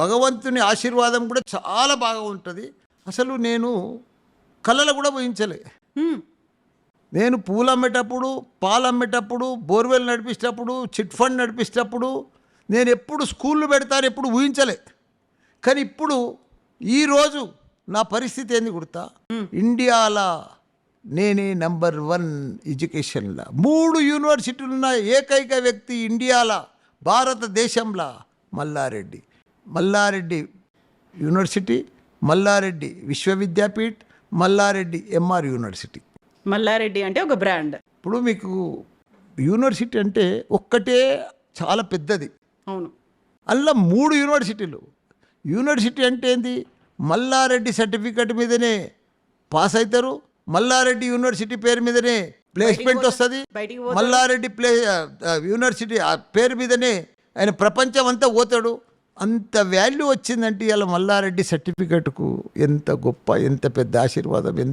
భగవంతుని ఆశీర్వాదం కూడా చాలా బాగా ఉంటుంది. అసలు నేను కళలు కూడా ఊహించలే. నేను పూలు అమ్మేటప్పుడు, పాలు అమ్మేటప్పుడు, బోర్వెల్ నడిపించేటప్పుడు, చిట్ ఫండ్ నడిపించేటప్పుడు నేను ఎప్పుడు స్కూళ్ళు పెడతాను ఎప్పుడు ఊహించలే. కానీ ఇప్పుడు ఈరోజు నా పరిస్థితి ఏంది గుర్తా? ఇండియాలో నేనే #1 ఎడ్యుకేషన్లో. 3 యూనివర్సిటీలు ఉన్న ఏకైక వ్యక్తి ఇండియాలో, భారతదేశంలో మల్లారెడ్డి యూనివర్సిటీ, మల్లారెడ్డి విశ్వవిద్యాపీఠ్, మల్లారెడ్డి ఎంఆర్ యూనివర్సిటీ. మల్లారెడ్డి అంటే ఒక బ్రాండ్. ఇప్పుడు మీకు యూనివర్సిటీ అంటే ఒక్కటే చాలా పెద్దది. అవును, అందులో 3 యూనివర్సిటీలు. యూనివర్సిటీ అంటే ఏంది? మల్లారెడ్డి సర్టిఫికెట్ మీదనే పాస్ అవుతారు, మల్లారెడ్డి యూనివర్సిటీ పేరు మీదనే ప్లేస్మెంట్ వస్తుంది, మల్లారెడ్డి యూనివర్సిటీ ఆ పేరు మీదనే ఆయన ప్రపంచం అంతా పోతాడు. అంత వాల్యూ వచ్చిందంటే ఇలా మల్లారెడ్డి సర్టిఫికెట్కు ఎంత గొప్ప, ఎంత పెద్ద ఆశీర్వాదం.